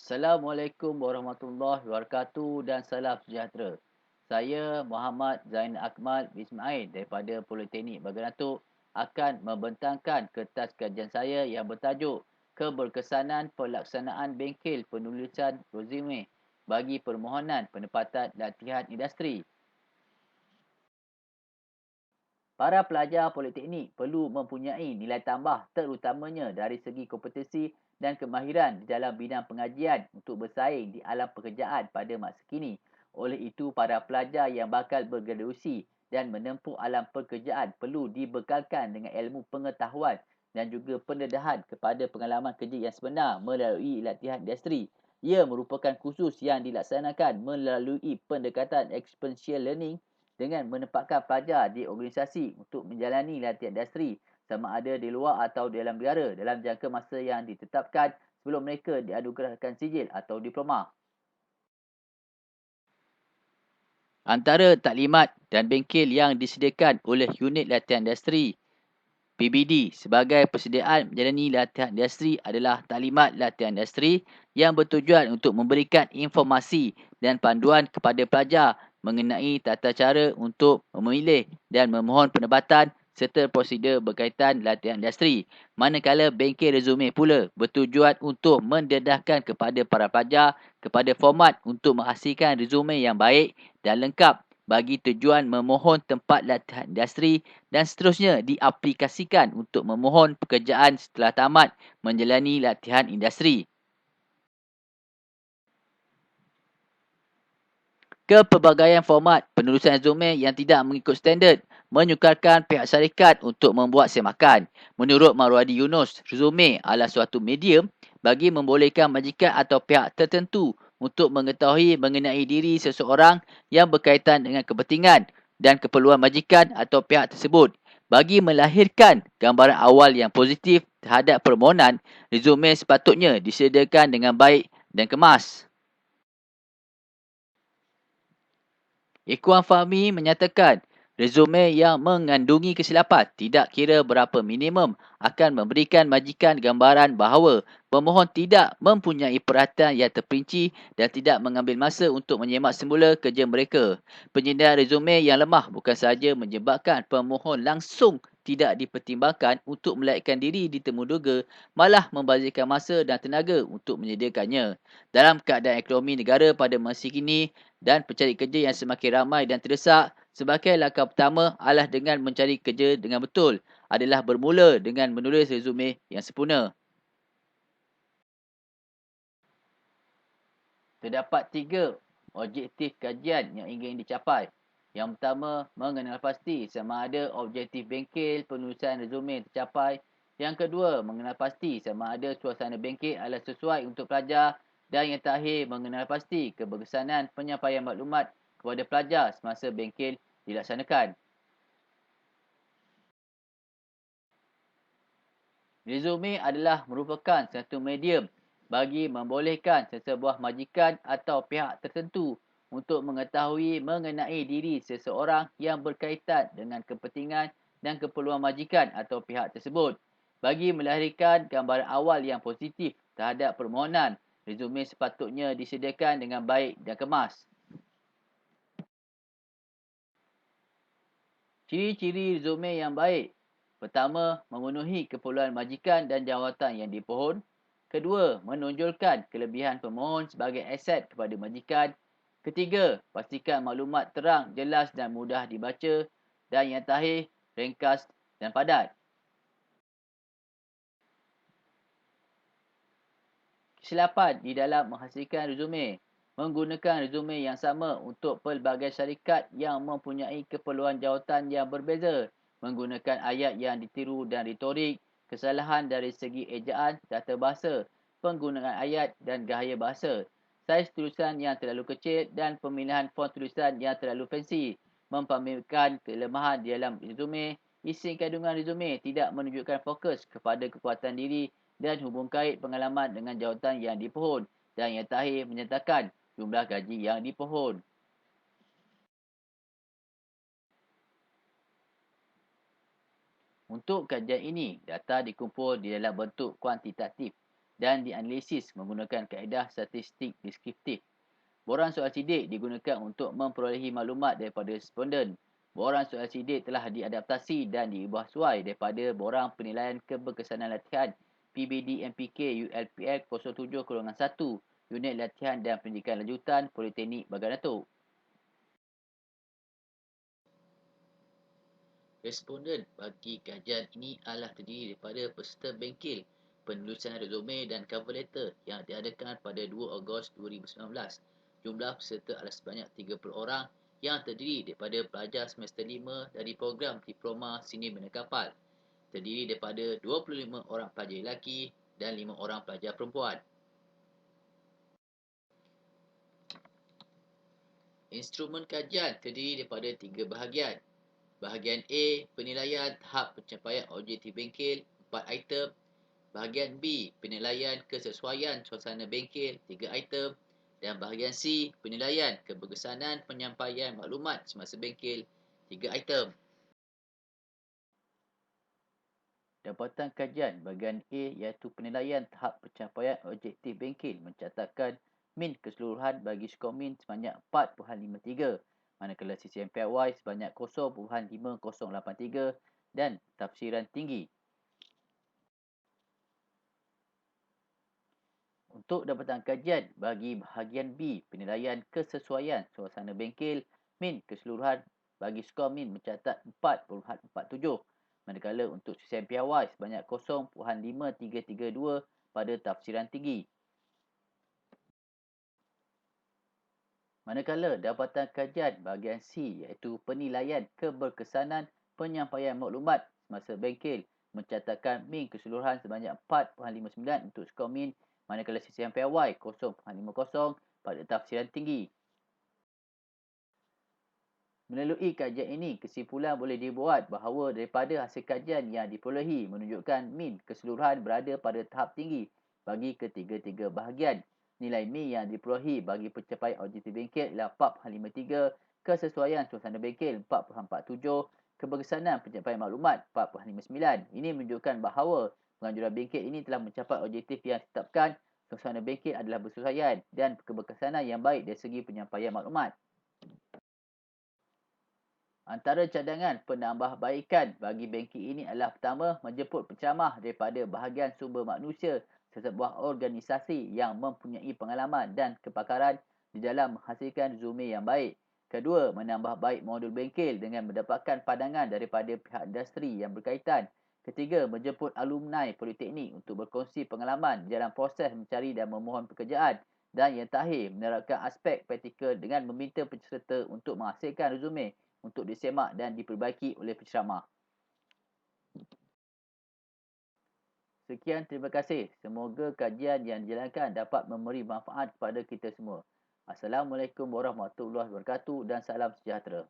Assalamualaikum warahmatullahi wabarakatuh dan salam sejahtera. Saya Muhammad Zain Akmal Ismail daripada Politeknik Baganatuk akan membentangkan kertas kajian saya yang bertajuk Keberkesanan Pelaksanaan Bengkel Penulisan Resume bagi Permohonan Penempatan Latihan Industri. Para pelajar politeknik perlu mempunyai nilai tambah terutamanya dari segi kompetensi dan kemahiran di dalam bidang pengajian untuk bersaing di alam pekerjaan pada masa kini. Oleh itu, para pelajar yang bakal bergraduasi dan menempuh alam pekerjaan perlu dibekalkan dengan ilmu pengetahuan dan juga pendedahan kepada pengalaman kerja yang sebenar melalui latihan industri. Ia merupakan kursus yang dilaksanakan melalui pendekatan experiential learning dengan menempatkan pelajar di organisasi untuk menjalani latihan industri sama ada di luar atau di dalam negara dalam jangka masa yang ditetapkan sebelum mereka dianugerahkan sijil atau diploma. Antara taklimat dan bengkel yang disediakan oleh unit latihan industri PBD sebagai persediaan menjalani latihan industri adalah taklimat latihan industri yang bertujuan untuk memberikan informasi dan panduan kepada pelajar mengenai tata cara untuk memilih dan memohon penempatan serta prosedur berkaitan latihan industri. Manakala bengkel resume pula bertujuan untuk mendedahkan kepada para pelajar kepada format untuk menghasilkan resume yang baik dan lengkap bagi tujuan memohon tempat latihan industri dan seterusnya diaplikasikan untuk memohon pekerjaan setelah tamat menjalani latihan industri. Kepelbagaian format penulisan resume yang tidak mengikut standard menyukarkan pihak syarikat untuk membuat semakan. Menurut Marwadi Yunus, resume adalah suatu medium bagi membolehkan majikan atau pihak tertentu untuk mengetahui mengenai diri seseorang yang berkaitan dengan kepentingan dan keperluan majikan atau pihak tersebut. Bagi melahirkan gambaran awal yang positif terhadap permohonan, resume sepatutnya disediakan dengan baik dan kemas. Ikhwan Fahmi menyatakan, resume yang mengandungi kesilapan tidak kira berapa minimum akan memberikan majikan gambaran bahawa pemohon tidak mempunyai perhatian yang terperinci dan tidak mengambil masa untuk menyemak semula kerja mereka. Penyediaan resume yang lemah bukan sahaja menyebabkan pemohon langsung tidak dipertimbangkan untuk melaikkan diri di temuduga, malah membazirkan masa dan tenaga untuk menyediakannya. Dalam keadaan ekonomi negara pada masa kini, dan pencari kerja yang semakin ramai dan terdesak, sebagai langkah pertama adalah dengan mencari kerja dengan betul adalah bermula dengan menulis resume yang sempurna. Terdapat 3 objektif kajian yang ingin dicapai. Yang pertama, mengenal pasti sama ada objektif bengkel penulisan resume tercapai. Yang kedua, mengenal pasti sama ada suasana bengkel adalah sesuai untuk pelajar. Dan yang terakhir, mengenal pasti keberkesanan penyampaian maklumat kepada pelajar semasa bengkel dilaksanakan. Resume adalah merupakan satu medium bagi membolehkan sesebuah majikan atau pihak tertentu untuk mengetahui mengenai diri seseorang yang berkaitan dengan kepentingan dan keperluan majikan atau pihak tersebut. Bagi melahirkan gambaran awal yang positif terhadap permohonan, resume sepatutnya disediakan dengan baik dan kemas. Ciri-ciri resume yang baik. Pertama, memenuhi keperluan majikan dan jawatan yang dipohon. Kedua, menonjolkan kelebihan pemohon sebagai aset kepada majikan. Ketiga, pastikan maklumat terang, jelas dan mudah dibaca. Dan yang terakhir, ringkas dan padat. Kesilapan di dalam menghasilkan resume. Menggunakan resume yang sama untuk pelbagai syarikat yang mempunyai keperluan jawatan yang berbeza. Menggunakan ayat yang ditiru dan retorik. Kesalahan dari segi ejaan, tata bahasa, penggunaan ayat dan gaya bahasa. Saiz tulisan yang terlalu kecil dan pemilihan font tulisan yang terlalu fancy. Mempamerkan kelemahan di dalam resume. Isi kandungan resume tidak menunjukkan fokus kepada kekuatan diri dan hubung kait pengalaman dengan jawatan yang dipohon. Dan yang terakhir menyatakan jumlah gaji yang dipohon. Untuk kajian ini, data dikumpul di dalam bentuk kuantitatif. dan dianalisis menggunakan kaedah statistik deskriptif. Borang soal sidik digunakan untuk memperolehi maklumat daripada responden. Borang soal sidik telah diadaptasi dan diubah suai daripada borang penilaian keberkesanan latihan PBD MPK ULPL 07-1 Unit Latihan dan Pendidikan Lanjutan Politeknik Bagan Datuk. Responden bagi kajian ini adalah terdiri daripada peserta bengkel penulisan resume dan cover letter yang diadakan pada 2 Ogos 2019. Jumlah peserta adalah sebanyak 30 orang yang terdiri daripada pelajar semester 5 dari program Diploma Seni Bina Kapal. Terdiri daripada 25 orang pelajar lelaki dan 5 orang pelajar perempuan. Instrumen kajian terdiri daripada 3 bahagian. Bahagian A, penilaian tahap pencapaian objektif bengkel, 4 item. Bahagian B, penilaian kesesuaian suasana bengkel, 3 item. Dan bahagian C, penilaian keberkesanan penyampaian maklumat semasa bengkel, 3 item. Dapatan kajian bahagian A iaitu penilaian tahap pencapaian objektif bengkel mencatatkan min keseluruhan bagi skor min sebanyak 4.53, manakala CCMPY sebanyak 0.5083 dan tafsiran tinggi. Untuk dapatan kajian bagi bahagian B, penilaian kesesuaian suasana bengkel, min keseluruhan bagi skor min mencatat 4.47, manakala untuk CCMPY sebanyak 0.5332 pada tafsiran tinggi. Manakala dapatan kajian bahagian C iaitu penilaian keberkesanan penyampaian maklumat semasa bengkel mencatatkan min keseluruhan sebanyak 4.59 untuk skor min, manakala CCMPY 0.50 pada tafsiran tinggi. Melalui kajian ini, kesimpulan boleh dibuat bahawa daripada hasil kajian yang diperolehi menunjukkan min keseluruhan berada pada tahap tinggi bagi ketiga-tiga bahagian. Nilai min yang diperolehi bagi pencapaian objektif bengkel ialah 4.53, kesesuaian suasana bengkel 4.47, keberkesanan pencapaian maklumat 4.59. Ini menunjukkan bahawa penganjuran bengkel ini telah mencapai objektif yang ditetapkan, suasana bengkel adalah bersesuaian dan keberkesanan yang baik dari segi penyampaian maklumat. Antara cadangan penambahbaikan bagi bengkel ini adalah pertama, menjemput penceramah daripada bahagian sumber manusia sesebuah organisasi yang mempunyai pengalaman dan kepakaran di dalam menghasilkan resume yang baik. Kedua, menambah baik modul bengkel dengan mendapatkan pandangan daripada pihak industri yang berkaitan. Ketiga, menjemput alumni politeknik untuk berkongsi pengalaman dalam proses mencari dan memohon pekerjaan. Dan yang terakhir, menerapkan aspek praktikal dengan meminta peserta untuk menghasilkan resume untuk disemak dan diperbaiki oleh penceramah. Sekian, terima kasih. Semoga kajian yang dijalankan dapat memberi manfaat kepada kita semua. Assalamualaikum warahmatullahi wabarakatuh dan salam sejahtera.